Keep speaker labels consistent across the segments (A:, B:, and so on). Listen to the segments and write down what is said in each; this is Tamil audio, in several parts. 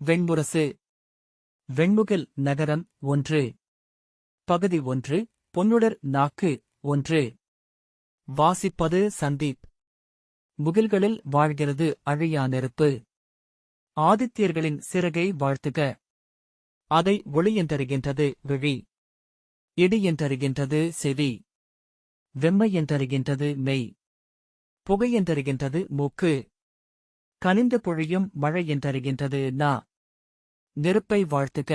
A: வெண்முரசு. வெண்முகில் நகரம் 1. பகுதி 1. பொன்னுடர் நாக்கு 1. வாசிப்பது சந்தீப். முகில்களில் வாழ்கிறது அழியா நெருப்பு. ஆதித்யர்களின் சிறகை வாழ்த்துக. அதை ஒளியென்றறிகின்றது விழி. இடி என்றறிகின்றது செவி. வெம்மை என்றறிகின்றது மெய். புகை என்றறிகின்றது மூக்கு. கனிந்து பொழியும் மழை என்றறிகின்றது நா. நெருப்பை வாழ்த்துக.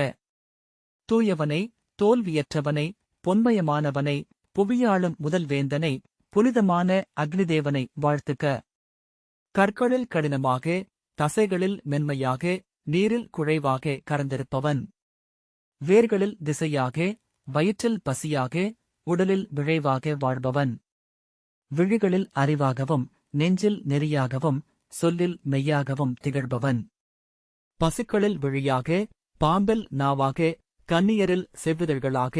A: தூயவனை, தோல்வியற்றவனை, பொன்மயமானவனை, புவியாளும் முதல் வேந்தனை, புனிதமான அக்னிதேவனை வாழ்த்துக. கற்களில் கடினமாக, தசைகளில் மென்மையாக, நீரில் குழைவாக கறந்திருப்பவன். வேர்களில் திசையாக, வயிற்றில் பசியாக, உடலில் விழைவாக வாழ்பவன். விழிகளில் அறிவாகவும், நெஞ்சில் நெறியாகவும், சொல்லில் மெய்யாகவும் திகழ்பவன். பசுக்களில் விழியாக, பாம்பில் நாவாக, கன்னியரில் செவ்விதழ்களாக,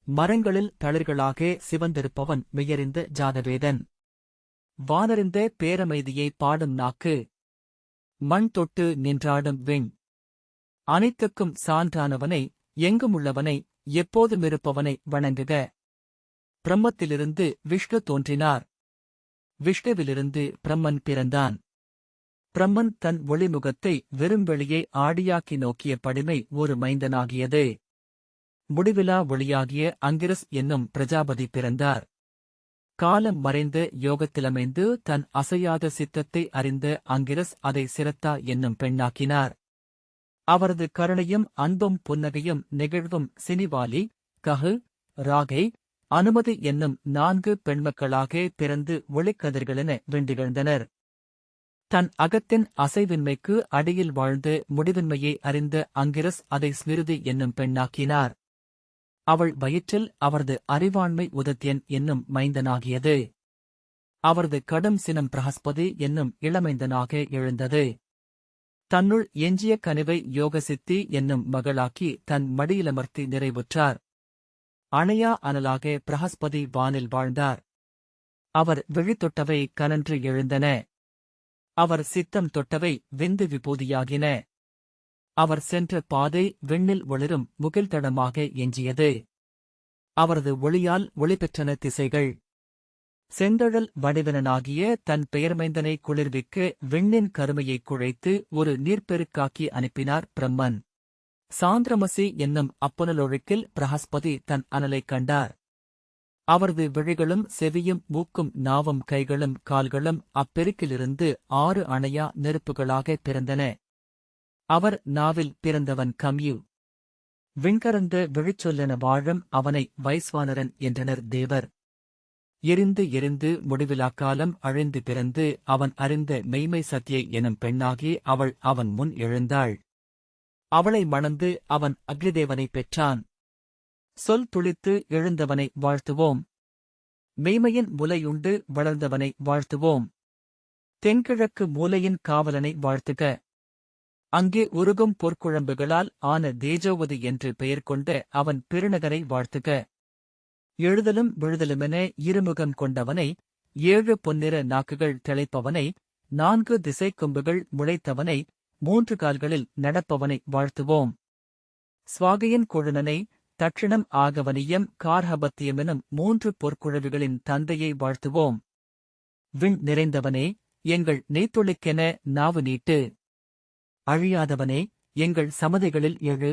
A: மரங்களில் தளிர்களாக சிவந்திருப்பவன் மெய்யறிந்த ஜாதவேதன். வானறிந்த பேரமைதியை பாடும் நாக்கு. மண் தொட்டு நின்றாடும் விண். அனைத்துக்கும் சான்றானவனை, எங்குமுள்ளவனை, எப்போதுமிருப்பவனை வணங்குக. பிரம்மத்திலிருந்து விஷ்ணு தோன்றினார். விஷ்ணுவிலிருந்து பிரம்மன் பிறந்தான். பிரம்மன் தன் ஒளிமுகத்தை வெறும்வெளியை ஆடியாக்கி நோக்கிய படிமை ஒரு மைந்தனாகியது. முடிவிலா ஒளியாகிய அங்கிரஸ் என்னும் பிரஜாபதி பிறந்தார். காலம் மறைந்த யோகத்திலமைந்து தன் அசையாத சித்தத்தை அறிந்த அங்கிரஸ் அதை சிரத்தா என்னும் பெண்ணாக்கினார். அவரது கருணையும் அன்பும் புன்னகையும் நெகிழ்வும் சினிவாலி, கஹு, ராகை, அனுமதி என்னும் 4 பெண்மக்களாக பிறந்து ஒளிக்கதிர்களென வெண்டிகழ்ந்தனர். தன் அகத்தின் அசைவின்மைக்கு அடியில் வாழ்ந்து முடிவின்மையை அறிந்த அங்கிரஸ் அதை ஸ்மிருதி என்னும் பெண்ணாக்கினார். அவள் வயிற்றில் அவரது அறிவாண்மை உதத்யன் என்னும் மைந்தனாகியது. அவரது கடும் சினம் பிரஹஸ்பதி என்னும் இளமைந்தனாக எழுந்தது. தன்னுள் எஞ்சிய கனிவை யோகசித்தி என்னும் மகளாக்கி தன் மடியிலமர்த்தி நிறைவுற்றார். அணையா அனலாக பிரஹஸ்பதி வானில் வாழ்ந்தார். அவர் விழி தொட்டவை கனன்று எழுந்தன. அவர் சித்தம் தொட்டவை வெந்து விபூதியாகின. அவர் சென்ற பாதை விண்ணில் ஒளிரும் முகில்தடமாக எஞ்சியது. அவரது ஒளியால் ஒளிபெற்றன திசைகள். செந்தழல் வடிவனாகிய தன் பெயர்மைந்தனை குளிர்விக்க விண்ணின் கருமையைக் குழைத்து ஒரு நீர்ப்பெருக்காக்கி அனுப்பினார் பிரம்மன். சாந்திரமசி என்னும் அப்புனலொழுக்கில் பிரஹஸ்பதி தன் அனலைக் கண்டார். அவரது விழிகளும் செவியும் மூக்கும் நாவும் கைகளும் கால்களும் அப்பெருக்கிலிருந்து 6 அணையா நெருப்புகளாக பிறந்தன. அவர் நாவில் பிறந்தவன் கம்யு. விண்கரந்த விழிச்சொல்லென வாழும் அவனை வைஸ்வானரன் என்றனர் தேவர். எரிந்து எரிந்து முடிவிலாக்காலம் அழிந்து பிறந்து அவன் அறிந்த மெய்மை சத்யை எனும் பெண்ணாகி அவள் அவன் முன் எழுந்தாள். அவளை மணந்து அவன் அக்னிதேவனைப் பெற்றான். சொல் துளித்து எழுந்தவனை வாழ்த்துவோம். மெய்மையின் முலையுண்டு வளர்ந்தவனை வாழ்த்துவோம். தென்கிழக்கு மூலையின் காவலனை வாழ்த்துக. அங்கே உருகும் பொற்குழம்புகளால் ஆன தேஜோவதி என்று பெயர் கொண்ட அவன் பெருநகரை வாழ்த்துக. எழுதலும் விழுதலுமென இருமுகம் கொண்டவனை, 7 பொன்னிற நாக்குகள் திளைப்பவனை, 4 திசைக்கொம்புகள் முளைத்தவனை, 3 கால்களில் நடப்பவனை வாழ்த்துவோம். ஸ்வாகையின் கொழுனனை, தட்சிணம் ஆகவனியம் கார்ஹபத்தியமெனும் 3 பொற்குழவிகளின் தந்தையை வாழ்த்துவோம். விண் நிறைந்தவனே, எங்கள் நெய்த்தொழிக்கென நாவு நீட்டு. அழியாதவனே, எங்கள் சமதைகளில் எழு.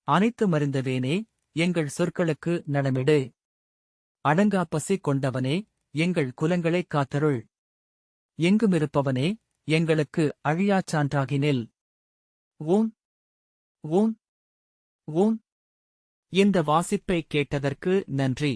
A: அனைத்து மறிந்தவேனே, எங்கள் சொற்களுக்கு நடமிடு. அடங்காப்பசி கொண்டவனே, எங்கள் குலங்களைக் காத்தருள். எங்குமிருப்பவனே, எங்களுக்கு அழியாச் சான்றாகினில். ஓம் ஓம் ஓம். இந்த வாசிப்பை கேட்டதற்கு நன்றி.